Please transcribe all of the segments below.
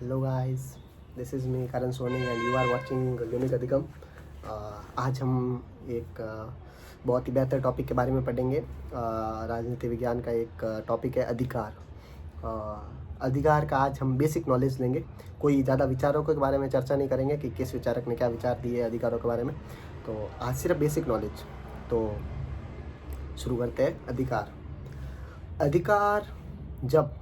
Hello guys, this is me Karan Soni and you are watching unique Adhigam. आज हम एक बहुत ही बेहतर टॉपिक के बारे में पढ़ेंगे। राजनीति विज्ञान का एक टॉपिक है अधिकार। अधिकार का आज हम बेसिक नॉलेज लेंगे। कोई ज़्यादा विचारों के बारे में चर्चा नहीं करेंगे कि किस विचारक ने क्या विचार दिए अधिकारों के बारे में। तो आज सिर्फ बेसिक नॉलेज। तो शुरू करते हैं। अधिकार जब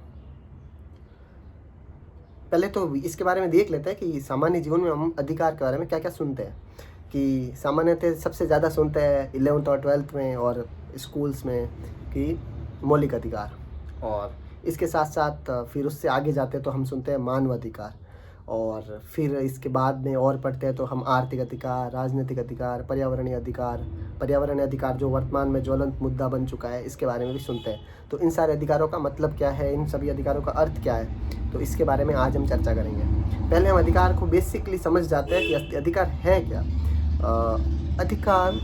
पहले तो इसके बारे में देख लेते हैं कि सामान्य जीवन में हम अधिकार के बारे में क्या क्या सुनते हैं। कि सामान्यतः सबसे ज़्यादा सुनते हैं 11th और 12th में और स्कूल्स में कि मौलिक अधिकार, और इसके साथ साथ फिर उससे आगे जाते तो हम सुनते हैं मानव अधिकार, और फिर इसके बाद में और पढ़ते हैं तो हम आर्थिक अधिकार, राजनीतिक अधिकार, पर्यावरणीय अधिकार जो वर्तमान में ज्वलंत मुद्दा बन चुका है, इसके बारे में भी सुनते हैं। तो इन सारे अधिकारों का मतलब क्या है, इन सभी अधिकारों का अर्थ क्या है, तो इसके बारे में आज हम चर्चा करेंगे। पहले हम अधिकार को बेसिकली समझ जाते हैं कि अधिकार है क्या। अधिकार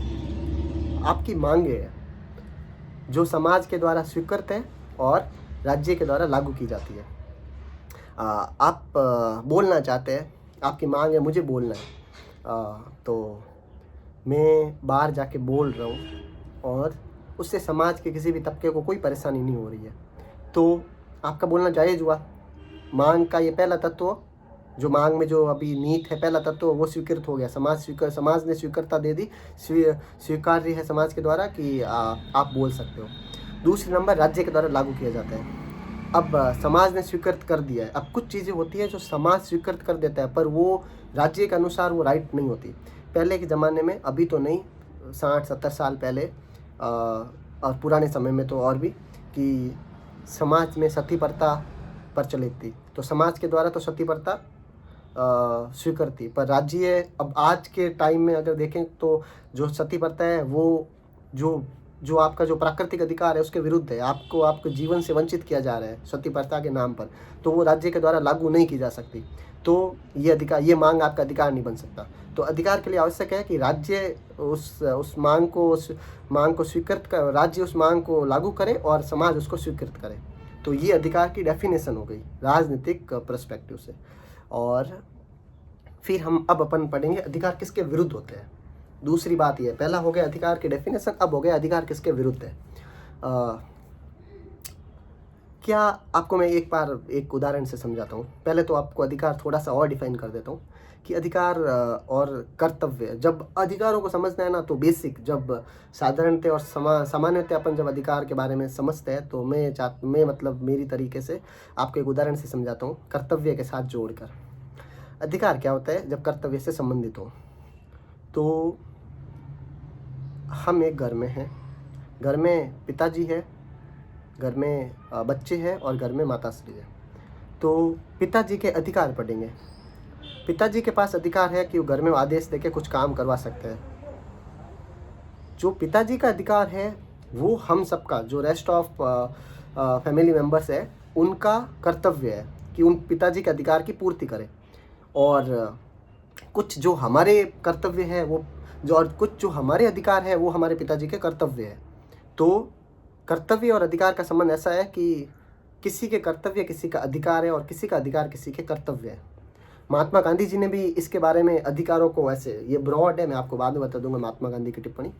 आपकी मांगे है जो समाज के द्वारा स्वीकृत है और राज्य के द्वारा लागू की जाती है। आप बोलना चाहते हैं, आपकी मांग है मुझे बोलना है, तो मैं बाहर जाके बोल रहा हूँ और उससे समाज के किसी भी तबके को कोई परेशानी नहीं हो रही है, तो आपका बोलना जायज़ हुआ। मांग का ये पहला तत्व, जो मांग में जो अभी नीत है, पहला तत्व वो स्वीकृत हो गया। समाज ने स्वीकृतता दे दी, स्वीकार्य है समाज के द्वारा कि आप बोल सकते हो। दूसरे नंबर, राज्य के द्वारा लागू किया जाता है। अब समाज ने स्वीकृत कर दिया है। अब कुछ चीज़ें होती है जो समाज स्वीकृत कर देता है पर वो राज्य के अनुसार वो राइट नहीं होती। पहले के ज़माने में, अभी तो नहीं, 60-70 साल पहले और पुराने समय में तो और भी, कि समाज में सती प्रथा प्रचलित थी। तो समाज के द्वारा तो सती प्रथा स्वीकृत थी, पर राज्य, अब आज के टाइम में अगर देखें तो जो सती प्रथा है वो जो आपका जो प्राकृतिक अधिकार है उसके विरुद्ध है। आपको आपके जीवन से वंचित किया जा रहा है सती प्रथा के नाम पर, तो वो राज्य के द्वारा लागू नहीं की जा सकती। तो ये अधिकार, ये मांग आपका अधिकार नहीं बन सकता। तो अधिकार के लिए आवश्यक है कि राज्य उस मांग को स्वीकृत कर, राज्य उस मांग को लागू करे और समाज उसको स्वीकृत करे। तो ये अधिकार की डेफिनेशन हो गई राजनीतिक पर्सपेक्टिव से। और फिर हम अब अपन पढ़ेंगे अधिकार किसके विरुद्ध होते हैं। दूसरी बात यह, पहला हो गया अधिकार की डेफिनेशन, अब हो गया अधिकार किसके विरुद्ध है। क्या आपको मैं एक उदाहरण से समझाता हूँ। पहले तो आपको अधिकार थोड़ा सा और डिफाइन कर देता हूँ कि अधिकार और कर्तव्य। जब अधिकारों को समझना है ना, तो बेसिक, जब साधारणतः और सामान्यतः अपन जब अधिकार के बारे में समझते हैं तो मैं मतलब मेरी तरीके से आपको एक उदाहरण से समझाता हूँ कर्तव्य के साथ जोड़कर। अधिकार क्या होता है जब कर्तव्य से संबंधित हो। तो हम एक घर में हैं, घर में पिताजी है, घर में बच्चे हैं और घर में माताश्री है। तो पिताजी के अधिकार पढ़ेंगे। पिताजी के पास अधिकार है कि वो घर में आदेश देके कुछ काम करवा सकते हैं। जो पिताजी का अधिकार है वो हम सबका, जो रेस्ट ऑफ फैमिली मेम्बर्स है, उनका कर्तव्य है कि उन पिताजी के अधिकार की पूर्ति करें। और कुछ जो हमारे कर्तव्य है वो और कुछ जो हमारे अधिकार है वो हमारे पिताजी के कर्तव्य है। तो कर्तव्य और अधिकार का संबंध ऐसा है कि किसी के कर्तव्य किसी का अधिकार है और किसी का अधिकार किसी के कर्तव्य है। महात्मा गांधी जी ने भी इसके बारे में अधिकारों को, ऐसे ये ब्रॉड है, मैं आपको बाद में बता दूंगा महात्मा गांधी की टिप्पणी।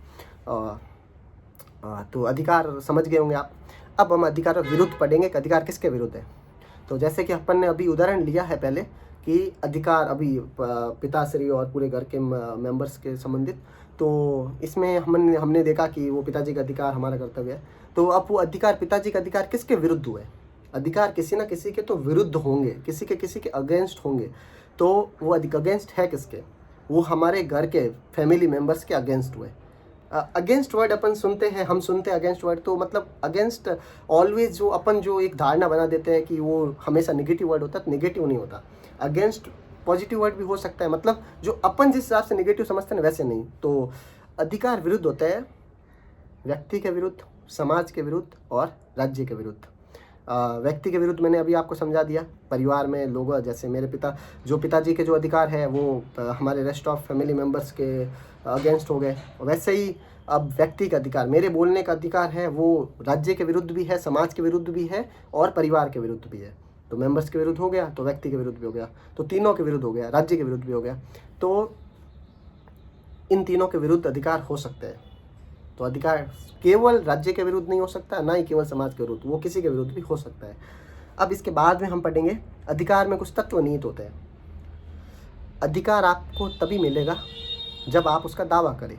तो अधिकार समझ गए होंगे आप। अब हम अधिकार विरुद्ध पढ़ेंगे कि अधिकार किसके विरुद्ध है। तो जैसे कि अपन ने अभी उदाहरण लिया है पहले कि अधिकार अभी पिताश्री और पूरे घर के मेंबर्स के संबंधित, तो इसमें हमने देखा कि वो पिताजी का अधिकार हमारा कर्तव्य है। तो अब वो अधिकार, पिताजी का अधिकार किसके विरुद्ध हुए। अधिकार किसी ना किसी के तो विरुद्ध होंगे, किसी के अगेंस्ट होंगे। तो वो अगेंस्ट है किसके, वो हमारे घर के फैमिली मेम्बर्स के अगेंस्ट हुए। अगेंस्ट वर्ड अपन सुनते हैं, हम सुनते हैं अगेंस्ट वर्ड, तो मतलब अगेंस्ट ऑलवेज जो अपन जो एक धारणा बना देते हैं कि वो हमेशा नेगेटिव वर्ड होता है। नेगेटिव नहीं होता, अगेंस्ट पॉजिटिव वर्ड भी हो सकता है। मतलब जो अपन जिस हिसाब से नेगेटिव समझते हैं वैसे नहीं। तो अधिकार विरुद्ध होता है व्यक्ति के विरुद्ध, समाज के विरुद्ध और राज्य के विरुद्ध। व्यक्ति के विरुद्ध मैंने अभी आपको समझा दिया। परिवार में लोग, जैसे मेरे पिताजी के जो अधिकार है वो हमारे रेस्ट ऑफ फैमिली मेम्बर्स के अगेंस्ट हो गए। वैसे ही अब व्यक्ति का अधिकार, मेरे बोलने का अधिकार है, वो राज्य के विरुद्ध भी है, समाज के विरुद्ध भी है और परिवार के विरुद्ध भी है। तो मेंबर्स के विरुद्ध हो गया, तो व्यक्ति के विरुद्ध भी हो गया, तो तीनों के विरुद्ध हो गया, राज्य के विरुद्ध भी हो गया। तो इन तीनों के विरुद्ध अधिकार हो सकते हैं। तो अधिकार केवल राज्य के विरुद्ध नहीं हो सकता, ना ही केवल समाज के विरुद्ध, वो किसी के विरुद्ध भी हो सकता है। अब इसके बाद में हम पढ़ेंगे अधिकार में कुछ तत्व निहित होते हैं। अधिकार आपको तभी मिलेगा जब आप उसका दावा करें।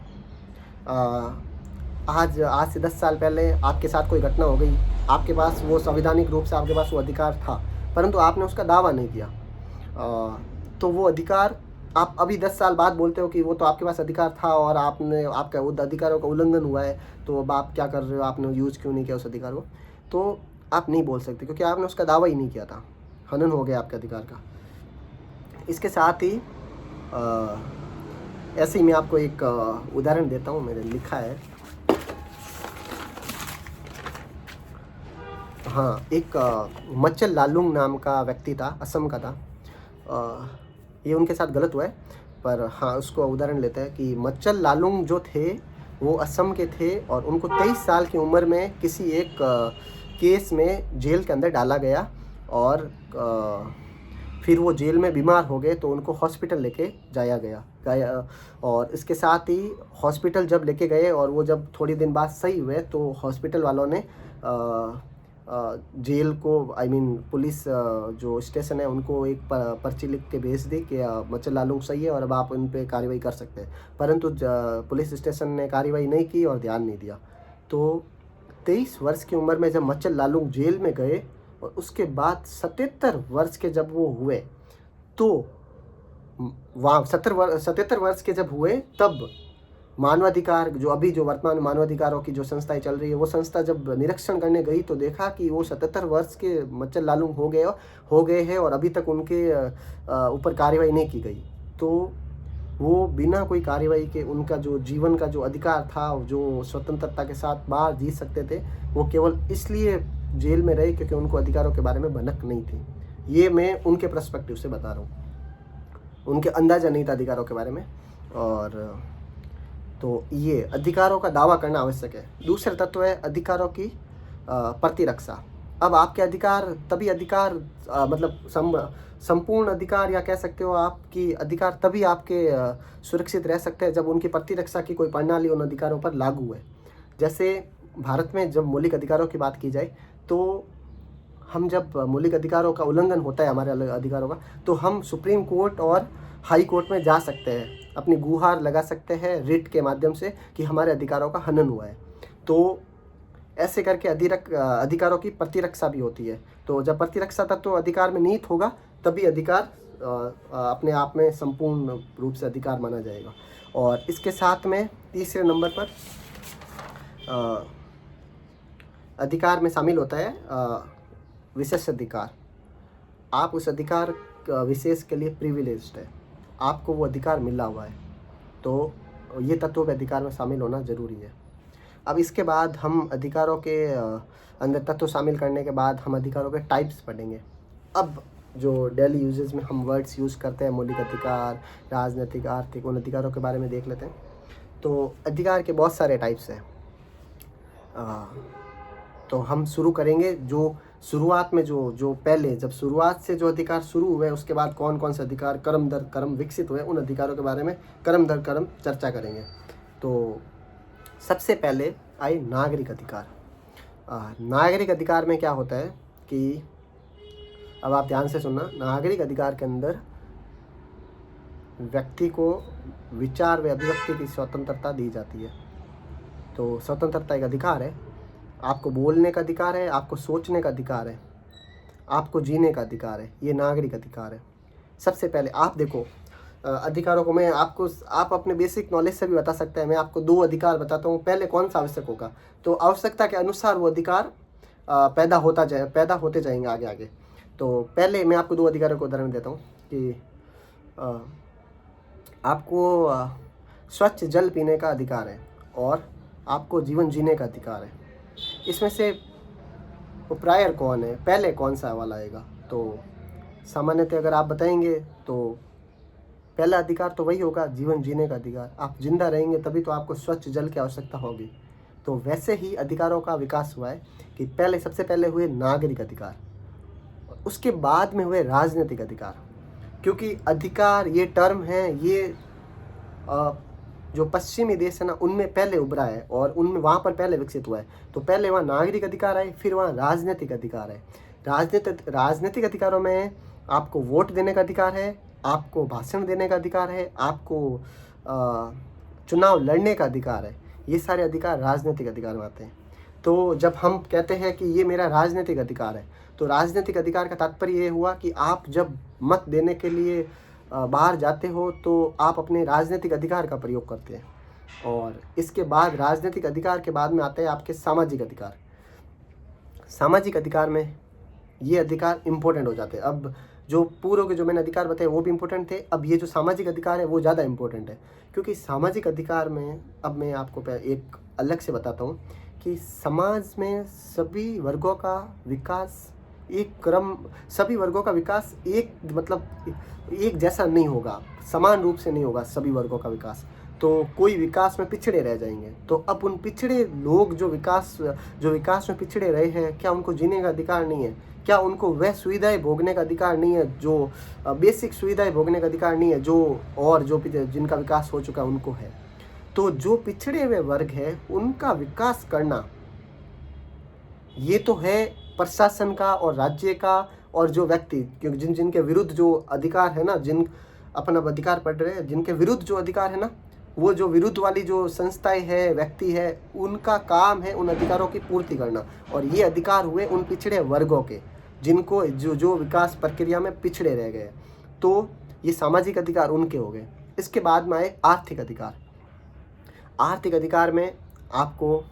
आज से 10 साल पहले आपके साथ कोई घटना हो गई, आपके पास वो संवैधानिक रूप से आपके पास वो अधिकार था, परंतु आपने उसका दावा नहीं किया, तो वो अधिकार आप अभी 10 साल बाद बोलते हो कि वो तो आपके पास अधिकार था और आपने आपका उन अधिकारों का उल्लंघन हुआ है, तो अब आप क्या कर रहे हो, आपने यूज़ क्यों नहीं किया उस अधिकार को, तो आप नहीं बोल सकते क्योंकि आपने उसका दावा ही नहीं किया था, हनन हो गया आपके अधिकार का। इसके साथ ही ऐसे ही मैं आपको एक उदाहरण देता हूँ, मैंने लिखा है। हाँ, एक मच्चल लालुंग नाम का व्यक्ति था, असम का था। ये उनके साथ गलत हुआ है, पर हाँ उसको उदाहरण लेते हैं कि मच्चल लालुंग जो थे वो असम के थे और उनको 23 साल की उम्र में किसी एक केस में जेल के अंदर डाला गया और फिर वो जेल में बीमार हो गए तो उनको हॉस्पिटल लेके जाया गया और इसके साथ ही हॉस्पिटल जब लेके गए और वो जब थोड़ी दिन बाद सही हुए तो हॉस्पिटल वालों ने जेल को पुलिस जो स्टेशन है उनको एक पर्ची लिख के भेज दी कि मच्चल लालुंग सही है और अब आप उन पे कार्रवाई कर सकते हैं, परंतु पुलिस स्टेशन ने कार्रवाई नहीं की और ध्यान नहीं दिया। तो 23 वर्ष की उम्र में जब मच्चल लालुंग जेल में गए और उसके बाद 77 वर्ष के जब वो हुए तो वहाँ 77 वर्ष के जब हुए तब मानवाधिकार जो वर्तमान मानवाधिकारों की जो संस्थाएं चल रही है वो संस्था जब निरीक्षण करने गई तो देखा कि वो 77 वर्ष के मच्चल लालुंग हो गए हैं और अभी तक उनके ऊपर कार्रवाई नहीं की गई। तो वो बिना कोई कार्रवाई के उनका जो जीवन का जो अधिकार था, जो स्वतंत्रता के साथ बाहर जी सकते थे, वो केवल इसलिए जेल में रहे क्योंकि उनको अधिकारों के बारे में भनक नहीं थी। ये मैं उनके पर्सपेक्टिव से बता रहा हूँ, उनके अंदाजा नहीं था अधिकारों के बारे में। और तो ये अधिकारों का दावा करना आवश्यक है। दूसरा तत्व है अधिकारों की प्रतिरक्षा। अब आपके अधिकार तभी संपूर्ण अधिकार या कह सकते हो आपकी अधिकार तभी आपके सुरक्षित रह सकते हैं जब उनकी प्रतिरक्षा की कोई प्रणाली उन अधिकारों पर लागू है। जैसे भारत में जब मौलिक अधिकारों की बात की जाए तो हम जब मौलिक अधिकारों का उल्लंघन होता है हमारे अधिकारों का, तो हम सुप्रीम कोर्ट और हाई कोर्ट में जा सकते हैं, अपनी गुहार लगा सकते हैं रिट के माध्यम से कि हमारे अधिकारों का हनन हुआ है। तो ऐसे करके अधिकारों की प्रतिरक्षा भी होती है। तो जब प्रतिरक्षा तत्व अधिकार में निहित होगा तभी अधिकार अपने आप में संपूर्ण रूप से अधिकार माना जाएगा। और इसके साथ में तीसरे नंबर पर अधिकार में शामिल होता है विशेष अधिकार। आप उस अधिकार विशेष के लिए प्रिविलेज्ड है, आपको वो अधिकार मिला हुआ है, तो ये तत्वों के अधिकार में शामिल होना ज़रूरी है। अब इसके बाद हम अधिकारों के अंदर तत्व शामिल करने के बाद हम अधिकारों के टाइप्स पढ़ेंगे। अब जो डेली यूजेस में हम वर्ड्स यूज़ करते हैं, मौलिक अधिकार, राजनीतिक, आर्थिक, उन अधिकारों के बारे में देख लेते हैं। तो अधिकार के बहुत सारे टाइप्स हैं। तो हम शुरू करेंगे जो शुरुआत में जो पहले जब शुरुआत से जो अधिकार शुरू हुए उसके बाद कौन कौन से अधिकार क्रम दर क्रम विकसित हुए, उन अधिकारों के बारे में क्रम दर क्रम चर्चा करेंगे। तो सबसे पहले आए नागरिक अधिकार। नागरिक अधिकार में क्या होता है कि अब आप ध्यान से सुनना, नागरिक अधिकार के अंदर व्यक्ति को विचार व अभिव्यक्ति की स्वतंत्रता दी जाती है। तो स्वतंत्रता एक अधिकार है, आपको बोलने का अधिकार है, आपको सोचने का अधिकार है, आपको जीने का अधिकार है, ये नागरिक अधिकार है। सबसे पहले आप देखो अधिकारों को मैं आप अपने बेसिक नॉलेज से भी बता सकते हैं। मैं आपको 2 अधिकार बताता हूँ, पहले कौन सा आवश्यक होगा, तो आवश्यकता के अनुसार वो अधिकार पैदा होते जाएंगे आगे आगे। तो पहले मैं आपको 2 अधिकारों को उदाहरण देता हूँ कि आपको स्वच्छ जल पीने का अधिकार है और आपको जीवन जीने का अधिकार है। इसमें से प्रायर कौन है, पहले कौन सा वाला आएगा? तो सामान्यतः अगर आप बताएंगे तो पहला अधिकार तो वही होगा, जीवन जीने का अधिकार। आप जिंदा रहेंगे तभी तो आपको स्वच्छ जल की आवश्यकता होगी। तो वैसे ही अधिकारों का विकास हुआ है कि सबसे पहले हुए नागरिक अधिकार, उसके बाद में हुए राजनीतिक अधिकार। क्योंकि अधिकार ये टर्म है, ये जो पश्चिमी देश है ना, उनमें पहले उभरा है और उनमें वहाँ पर पहले विकसित हुआ है। तो पहले वहाँ नागरिक अधिकार आए, फिर वहाँ राजनीतिक अधिकार है। राजनीतिक अधिकारों में आपको वोट देने का अधिकार है, आपको भाषण देने का अधिकार है, आपको चुनाव लड़ने का अधिकार है। ये सारे अधिकार राजनीतिक अधिकार में आते हैं। तो जब हम कहते हैं कि ये मेरा राजनीतिक अधिकार है, तो राजनीतिक अधिकार का तात्पर्य ये हुआ कि आप जब मत देने के लिए बाहर जाते हो तो आप अपने राजनीतिक अधिकार का प्रयोग करते हैं। और इसके बाद राजनीतिक अधिकार के बाद में आते हैं आपके सामाजिक अधिकार। सामाजिक अधिकार में ये अधिकार इम्पोर्टेंट हो जाते हैं। अब जो पूर्व के जो मैंने अधिकार बताए वो भी इम्पोर्टेंट थे, अब ये जो सामाजिक अधिकार है वो ज़्यादा इम्पोर्टेंट है। क्योंकि सामाजिक अधिकार में अब मैं आपको एक अलग से बताता हूँ कि समाज में सभी वर्गों का विकास एक क्रम, सभी वर्गों का विकास एक मतलब एक जैसा नहीं होगा, समान रूप से नहीं होगा सभी वर्गों का विकास। तो कोई विकास में पिछड़े रह जाएंगे। तो अब उन पिछड़े लोग जो विकास में पिछड़े रहे हैं, क्या उनको जीने का अधिकार नहीं है? क्या उनको वह सुविधाएं भोगने का अधिकार नहीं है, जो बेसिक सुविधाएं भोगने का अधिकार नहीं है जो जिनका विकास हो चुका है उनको है? तो जो पिछड़े हुए वर्ग है उनका विकास करना ये तो है प्रशासन का और राज्य का, और जो व्यक्ति क्योंकि जिनके विरुद्ध जो अधिकार है ना, जिन अपना अधिकार पढ़ रहे हैं, जिनके विरुद्ध जो अधिकार है ना, वो जो विरुद्ध वाली जो संस्थाएं है, व्यक्ति है, उनका काम है उन अधिकारों की पूर्ति करना। और ये अधिकार हुए उन पिछड़े वर्गों के, जिनको जो विकास प्रक्रिया में पिछड़े रह गए। तो ये सामाजिक अधिकार उनके हो गए। इसके बाद में आए आर्थिक अधिकार। आर्थिक अधिकार में आपको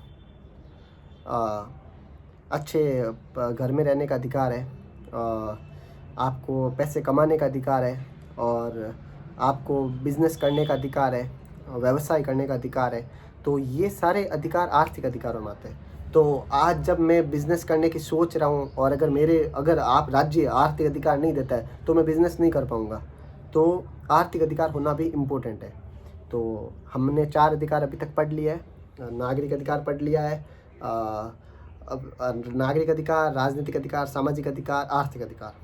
अच्छे घर में रहने का अधिकार है, आपको पैसे कमाने का अधिकार है, और आपको बिजनेस करने का अधिकार है, व्यवसाय करने का अधिकार है। तो ये सारे अधिकार आर्थिक अधिकारों में आते हैं। तो आज जब मैं बिज़नेस करने की सोच रहा हूँ और अगर आप राज्य आर्थिक अधिकार नहीं देता है तो मैं बिज़नेस नहीं कर पाऊँगा। तो आर्थिक अधिकार होना भी इम्पोर्टेंट है। तो हमने 4 अधिकार अभी तक पढ़ लिया है। नागरिक अधिकार पढ़ लिया है, अब नागरिक अधिकार, राजनीतिक अधिकार, सामाजिक अधिकार, आर्थिक अधिकार।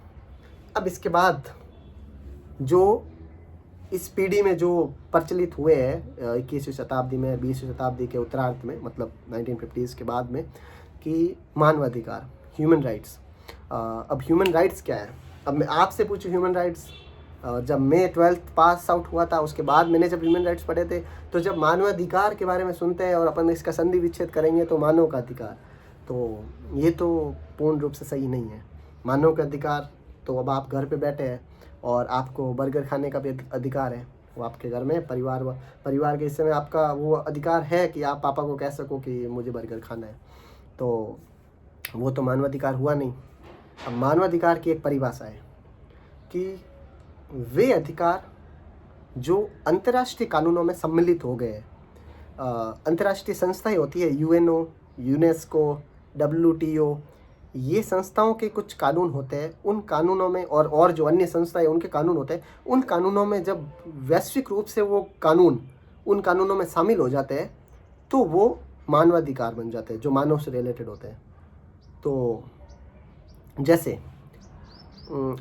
अब इसके बाद जो इस पीढ़ी में जो प्रचलित हुए हैं 21वीं शताब्दी में, 20वीं शताब्दी के उत्तरार्ध में, मतलब 1950s के बाद में, कि मानवाधिकार, ह्यूमन राइट्स। अब ह्यूमन राइट्स क्या है? अब मैं आपसे पूछूं ह्यूमन राइट्स, जब मैं 12th पास आउट हुआ था उसके बाद मैंने जब ह्यूमन राइट्स पढ़े थे, तो जब मानवाधिकार के बारे में सुनते हैं और अपन इसका संधि विच्छेद करेंगे तो मानव का अधिकार, तो ये तो पूर्ण रूप से सही नहीं है। मानव का अधिकार तो अब आप घर पे बैठे हैं और आपको बर्गर खाने का भी अधिकार है। वो आपके घर में परिवार के हिस्से में आपका वो अधिकार है कि आप पापा को कह सको कि मुझे बर्गर खाना है। तो वो तो मानवाधिकार हुआ नहीं। अब मानवाधिकार की एक परिभाषा है कि वे अधिकार जो अंतर्राष्ट्रीय कानूनों में सम्मिलित हो गए। अंतर्राष्ट्रीय संस्थाएं होती है, यूएनओ, यूनेस्को, WTO, ये संस्थाओं के कुछ कानून होते हैं। उन कानूनों में और जो अन्य संस्थाएं उनके कानून होते हैं, उन कानूनों में जब वैश्विक रूप से वो कानून उन कानूनों में शामिल हो जाते हैं तो वो मानवाधिकार बन जाते हैं, जो मानव से रिलेटेड होते हैं। तो जैसे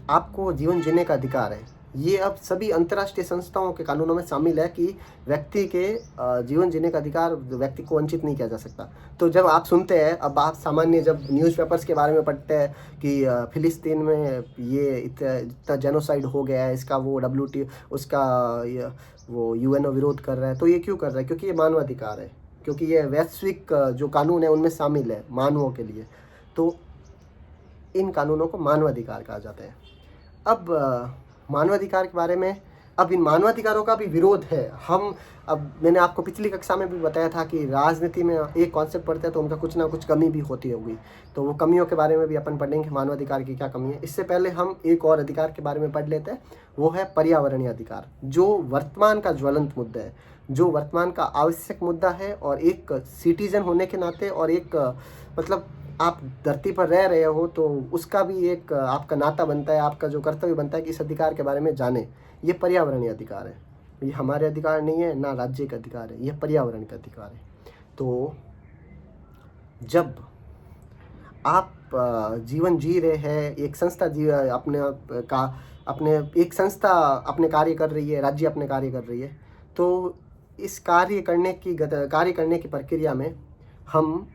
आपको जीवन जीने का अधिकार है, ये अब सभी अंतर्राष्ट्रीय संस्थाओं के कानूनों में शामिल है कि व्यक्ति के जीवन जीने का अधिकार व्यक्ति को वंचित नहीं किया जा सकता। तो जब आप सुनते हैं, अब आप सामान्य जब न्यूज़पेपर्स के बारे में पढ़ते हैं कि फिलिस्तीन में ये इतना जेनोसाइड हो गया है, इसका वो WTO उसका वो यूएनओ विरोध कर रहा है, तो ये क्यों कर रहा है? क्योंकि ये मानवाधिकार है, क्योंकि ये वैश्विक जो कानून है उनमें शामिल है मानवों के लिए। तो इन कानूनों को मानवाधिकार कहा जाता है। अब मानवाधिकार के बारे में, अब इन मानवाधिकारों का भी विरोध है। अब मैंने आपको पिछली कक्षा में भी बताया था कि राजनीति में एक कॉन्सेप्ट पढ़ते हैं तो उनका कुछ ना कुछ कमी भी होती होगी। तो वो कमियों के बारे में भी अपन पढ़ेंगे, मानवाधिकार की क्या कमी है। इससे पहले हम एक और अधिकार के बारे में पढ़ लेते हैं, वो है पर्यावरणीय अधिकार, जो वर्तमान का ज्वलंत मुद्दा है, जो वर्तमान का आवश्यक मुद्दा है। और एक सिटीजन होने के नाते और एक मतलब आप धरती पर रह रहे हो तो उसका भी एक आपका नाता बनता है, आपका जो कर्तव्य बनता है कि इस अधिकार के बारे में जाने। ये पर्यावरणीय अधिकार है, ये हमारे अधिकार नहीं है, ना राज्य का अधिकार है, ये पर्यावरण का अधिकार है। तो जब आप जीवन जी रहे हैं, एक संस्था अपने का अपने एक संस्था अपने कार्य कर रही है, राज्य अपने कार्य कर रही है, तो इस कार्य करने की प्रक्रिया में हम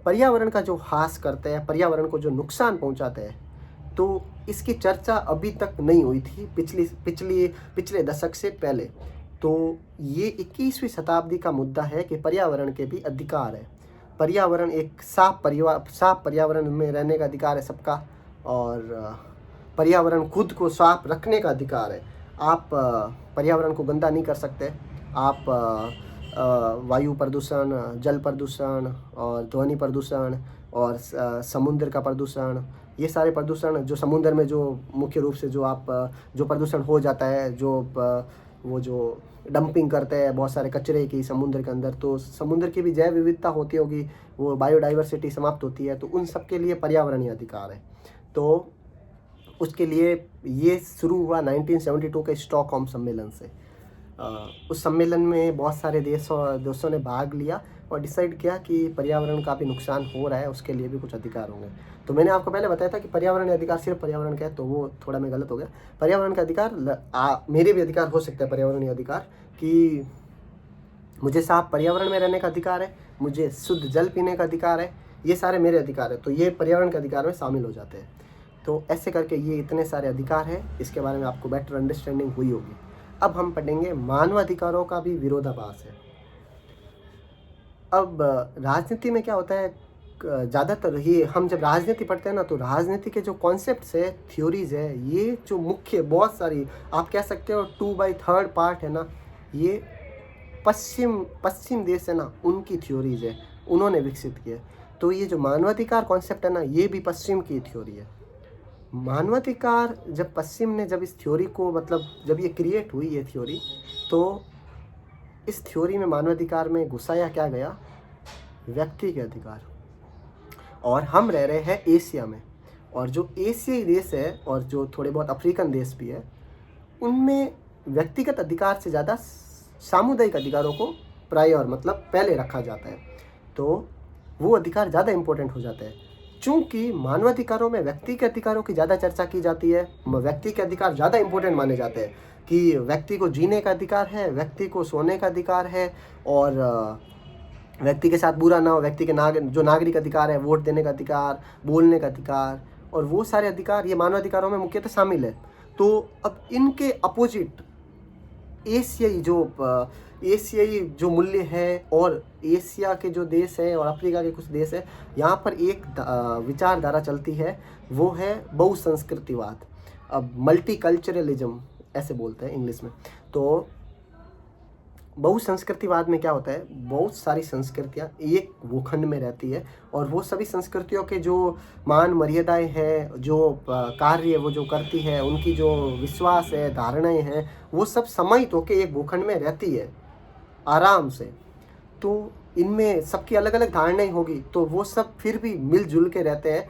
पर्यावरण का जो ह्रास करते हैं, पर्यावरण को जो नुकसान पहुंचाते हैं, तो इसकी चर्चा अभी तक नहीं हुई थी पिछले दशक से पहले। तो ये 21वीं शताब्दी का मुद्दा है कि पर्यावरण के भी अधिकार है। पर्यावरण एक साफ पर्यावरण में रहने का अधिकार है सबका, और पर्यावरण खुद को साफ रखने का अधिकार है। आप पर्यावरण को गंदा नहीं कर सकते। आप वायु प्रदूषण, जल प्रदूषण और ध्वनि प्रदूषण और समुद्र का प्रदूषण, ये सारे प्रदूषण जो समुद्र में जो मुख्य रूप से जो प्रदूषण हो जाता है, वो जो डंपिंग करते हैं बहुत सारे कचरे की समुद्र के अंदर, तो समुद्र की भी जैव विविधता होती होगी, वो बायोडाइवर्सिटी समाप्त होती है, तो उन सब के लिए पर्यावरणीय अधिकार है। तो उसके लिए ये शुरू हुआ 1972 के स्टॉकहोम सम्मेलन से। उस सम्मेलन में बहुत सारे देशों ने भाग लिया और डिसाइड किया कि पर्यावरण का भी नुकसान हो रहा है, उसके लिए भी कुछ अधिकार होंगे। तो मैंने आपको पहले बताया था कि पर्यावरणीय अधिकार सिर्फ पर्यावरण का है, तो वो थोड़ा मैं गलत हो गया। पर्यावरण का अधिकार मेरे भी अधिकार हो सकता है, पर्यावरणीय अधिकार, कि मुझे साफ पर्यावरण में रहने का अधिकार है, मुझे शुद्ध जल पीने का अधिकार है, ये सारे मेरे अधिकार है, तो ये पर्यावरण के अधिकार में शामिल हो जाते हैं। तो ऐसे करके ये इतने सारे अधिकार हैं, इसके बारे में आपको बेटर अंडरस्टैंडिंग हुई होगी। अब हम पढ़ेंगे मानवाधिकारों का भी विरोधाभास है। अब राजनीति में क्या होता है, ज़्यादातर ये हम जब राजनीति पढ़ते हैं ना, तो राजनीति के जो कॉन्सेप्ट्स है, थ्योरीज है, ये जो मुख्य बहुत सारी आप कह सकते हो 2/3 पार्ट है ना, ये पश्चिम देश है ना, उनकी थ्योरीज है, उन्होंने विकसित किए। तो ये जो मानवाधिकार कॉन्सेप्ट है ना, ये भी पश्चिम की थ्योरी है। मानवाधिकार जब पश्चिम ने जब इस थ्योरी को जब ये क्रिएट हुई ये थ्योरी, तो इस थ्योरी में मानवाधिकार में घुसाया क्या गया, व्यक्ति के अधिकार। और हम रह रहे हैं एशिया में, और जो एशियाई देश है और जो थोड़े बहुत अफ्रीकन देश भी है, उनमें व्यक्तिगत अधिकार से ज़्यादा सामुदायिक अधिकारों को पहले रखा जाता है, तो वो अधिकार ज़्यादा इम्पोर्टेंट हो जाते हैं। चूँकि मानवाधिकारों में व्यक्ति के अधिकारों की ज़्यादा चर्चा की जाती है, व्यक्ति के अधिकार ज़्यादा इम्पोर्टेंट माने जाते हैं कि व्यक्ति को जीने का अधिकार है, व्यक्ति को सोने का अधिकार है, और व्यक्ति के साथ बुरा ना हो, व्यक्ति के जो नागरिक अधिकार है, वोट देने का अधिकार, बोलने का अधिकार, और वो सारे अधिकार ये मानवाधिकारों में मुख्यतः शामिल है। तो अब इनके अपोजिट एशियाई जो मूल्य है, और एशिया के जो देश हैं और अफ्रीका के कुछ देश हैं, यहाँ पर एक विचारधारा चलती है, वो है बहुसंस्कृतिवाद। अब मल्टीकल्चरलिज्म ऐसे बोलते हैं इंग्लिश में। तो बहुसंस्कृतिवाद में क्या होता है, बहुत सारी संस्कृतियाँ एक भूखंड में रहती है, और वो सभी संस्कृतियों के जो मान मर्यादाएं हैं, जो कार्य वो जो करती है, उनकी जो विश्वास है, धारणाएं हैं, वो सब समाहित होकर एक भूखंड में रहती है आराम से। तो इनमें सबकी अलग अलग धारणाएं होगी, तो वो सब फिर भी मिलजुल के रहते हैं।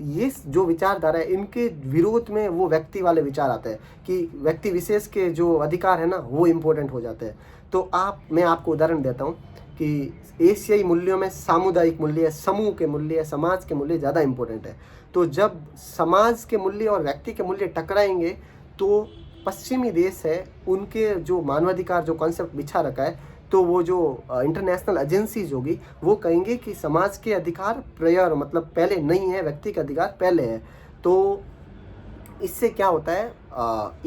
ये जो विचारधारा है, इनके विरोध में वो व्यक्ति वाले विचार आते हैं कि व्यक्ति विशेष के जो अधिकार है ना, वो इम्पोर्टेंट हो जाते हैं। तो मैं आपको उदाहरण देता हूँ कि एशियाई मूल्यों में सामुदायिक मूल्य, समूह के मूल्य, समाज के मूल्य ज़्यादा इम्पोर्टेंट है। तो जब समाज के मूल्य और व्यक्ति के मूल्य टकराएंगे, तो पश्चिमी देश है, उनके जो मानवाधिकार जो कॉन्सेप्ट बिछा रखा है, तो वो जो इंटरनेशनल एजेंसीज होगी, वो कहेंगे कि समाज के अधिकार पहले नहीं है, व्यक्ति के अधिकार पहले है। तो इससे क्या होता है,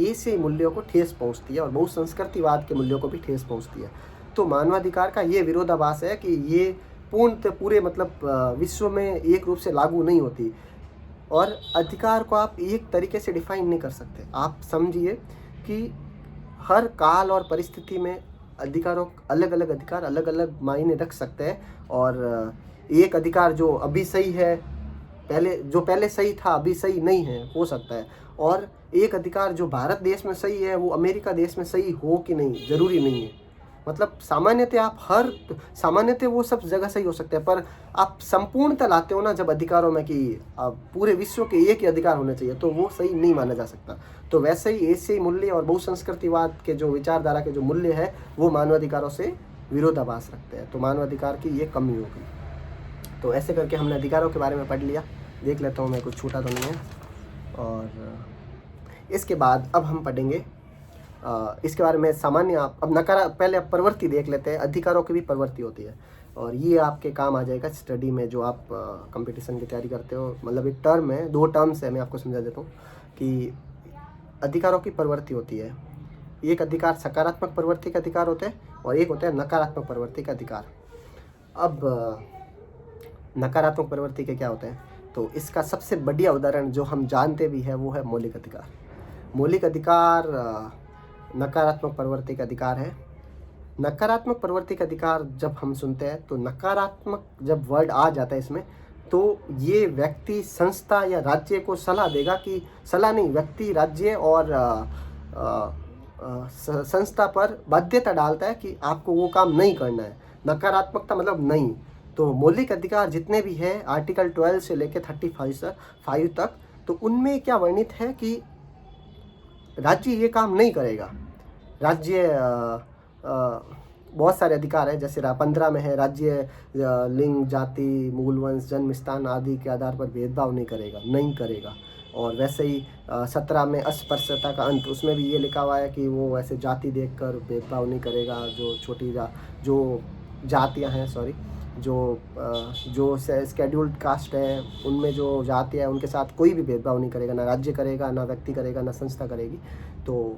एशियाई मूल्यों को ठेस पहुंचती है, और बहुसंस्कृतिवाद के मूल्यों को भी ठेस पहुंचती है। तो मानवाधिकार का ये विरोधाभास है कि ये पूरे विश्व में एक रूप से लागू नहीं होती, और अधिकार को आप एक तरीके से डिफाइन नहीं कर सकते। आप समझिए कि हर काल और परिस्थिति में अलग अलग अधिकार अलग अलग मायने रख सकते हैं, और एक अधिकार जो अभी सही है, पहले सही था, अभी सही नहीं है, हो सकता है, और एक अधिकार जो भारत देश में सही है, वो अमेरिका देश में सही हो कि नहीं, ज़रूरी नहीं है। सामान्यतः वो सब जगह सही हो सकते हैं, पर आप संपूर्णता लाते हो ना जब अधिकारों में कि पूरे विश्व के एक ही अधिकार होने चाहिए, तो वो सही नहीं माना जा सकता। तो वैसे ही एशियाई मूल्य और बहुसंस्कृतिवाद के जो विचारधारा के जो मूल्य है, वो मानवाधिकारों से विरोधाभास रखते हैं। तो मानवाधिकार की ये कमी होगी। तो ऐसे करके हमने अधिकारों के बारे में पढ़ लिया। देख लेता हूँ मैं कुछ छूटा तो नहीं है। और इसके बाद अब हम पढ़ेंगे इसके बारे में सामान्य। अब पहले आप प्रवृत्ति देख लेते हैं। अधिकारों की भी प्रवृत्ति होती है और ये आपके काम आ जाएगा स्टडी में, जो आप कंपटीशन की तैयारी करते हो। मतलब एक टर्म है, 2 टर्म्स है, मैं आपको समझा देता हूँ कि अधिकारों की प्रवृत्ति होती है। एक अधिकार सकारात्मक प्रवृत्ति का अधिकार होता है और एक होता है नकारात्मक प्रवृत्ति का अधिकार। अब नकारात्मक प्रवृत्ति के क्या होते हैं, तो इसका सबसे बढ़िया उदाहरण जो हम जानते भी है वो है मौलिक अधिकार। मौलिक अधिकार नकारात्मक प्रवृत्ति का अधिकार है। नकारात्मक प्रवृत्ति का अधिकार जब हम सुनते हैं तो नकारात्मक जब वर्ड आ जाता है इसमें, तो ये व्यक्ति, संस्था या राज्य को सलाह देगा कि, सलाह नहीं, व्यक्ति, राज्य और संस्था पर बाध्यता डालता है कि आपको वो काम नहीं करना है। नकारात्मकता मतलब नहीं। तो मौलिक अधिकार जितने भी है आर्टिकल 12 से लेकर 35 तक, तो उनमें क्या वर्णित है कि राज्य ये काम नहीं करेगा। राज्य बहुत सारे अधिकार है, जैसे 15 में है राज्य लिंग, जाति, मूल वंश, जन्म स्थान आदि के आधार पर भेदभाव नहीं करेगा। और वैसे ही 17 में अस्पृश्यता का अंत, उसमें भी ये लिखा हुआ है कि वो ऐसे जाति देखकर भेदभाव नहीं करेगा। जो जातियां हैं, जो शेड्यूल्ड कास्ट है, उनमें जो जाति है उनके साथ कोई भी भेदभाव नहीं करेगा। ना राज्य करेगा, ना व्यक्ति करेगा, ना संस्था करेगी। तो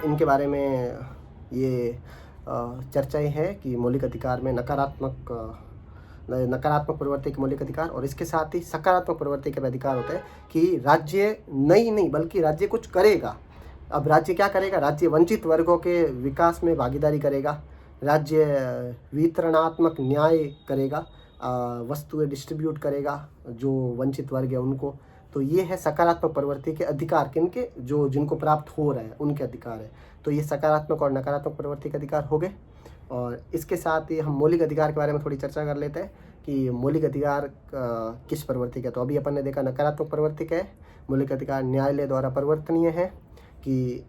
इनके बारे में ये चर्चाएं हैं कि मौलिक अधिकार में नकारात्मक प्रवृत्ति के मौलिक अधिकार, और इसके साथ ही सकारात्मक प्रवृत्ति के अधिकार होते हैं कि राज्य नहीं बल्कि राज्य कुछ करेगा। अब राज्य क्या करेगा? राज्य वंचित वर्गों के विकास में भागीदारी करेगा। राज्य वितरणात्मक न्याय करेगा, वस्तुएं डिस्ट्रीब्यूट करेगा जो वंचित वर्ग है उनको। तो ये है सकारात्मक प्रवृत्ति के अधिकार, किनके? जिनको प्राप्त हो रहा है उनके अधिकार है। तो ये सकारात्मक और नकारात्मक प्रवृत्ति के अधिकार हो गए। और इसके साथ ही हम मौलिक अधिकार के बारे में थोड़ी चर्चा कर लेते हैं कि मौलिक अधिकार किस प्रवृत्ति का। तो अभी अपन ने देखा नकारात्मक प्रवृत्ति का है। मौलिक अधिकार न्यायालय द्वारा परिवर्तनीय है कि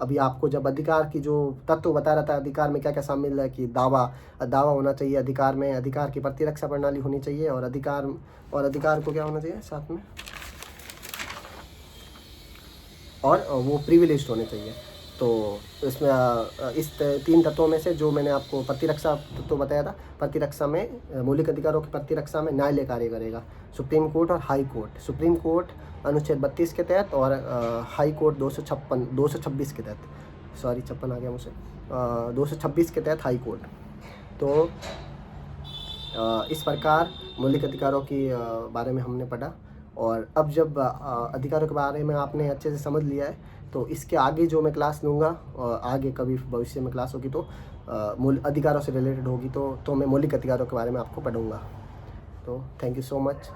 अभी आपको जब अधिकार की जो तत्व बता रहा था, अधिकार में क्या क्या शामिल है कि दावा होना चाहिए अधिकार में, अधिकार की प्रतिरक्षा प्रणाली होनी चाहिए, और अधिकार को क्या होना चाहिए साथ में, और वो प्रिविलेज्ड होने चाहिए। तो इसमें इस 3 तत्वों में से जो मैंने आपको प्रतिरक्षा तत्व बताया था, प्रतिरक्षा में, मौलिक अधिकारों की प्रतिरक्षा में न्यायालय कार्य करेगा, सुप्रीम कोर्ट और हाई कोर्ट। सुप्रीम कोर्ट अनुच्छेद 32 के तहत और हाई कोर्ट 226 के तहत, 56 आ गया मुझसे, 226 के तहत हाई कोर्ट। तो इस प्रकार मौलिक अधिकारों के बारे में हमने पढ़ा। और अब जब अधिकारों के बारे में आपने अच्छे से समझ लिया है, तो इसके आगे जो मैं क्लास लूँगा, आगे कभी भविष्य में क्लास होगी तो अधिकारों से रिलेटेड होगी, तो मैं मौलिक अधिकारों के बारे में आपको पढ़ूँगा। तो थैंक यू सो मच।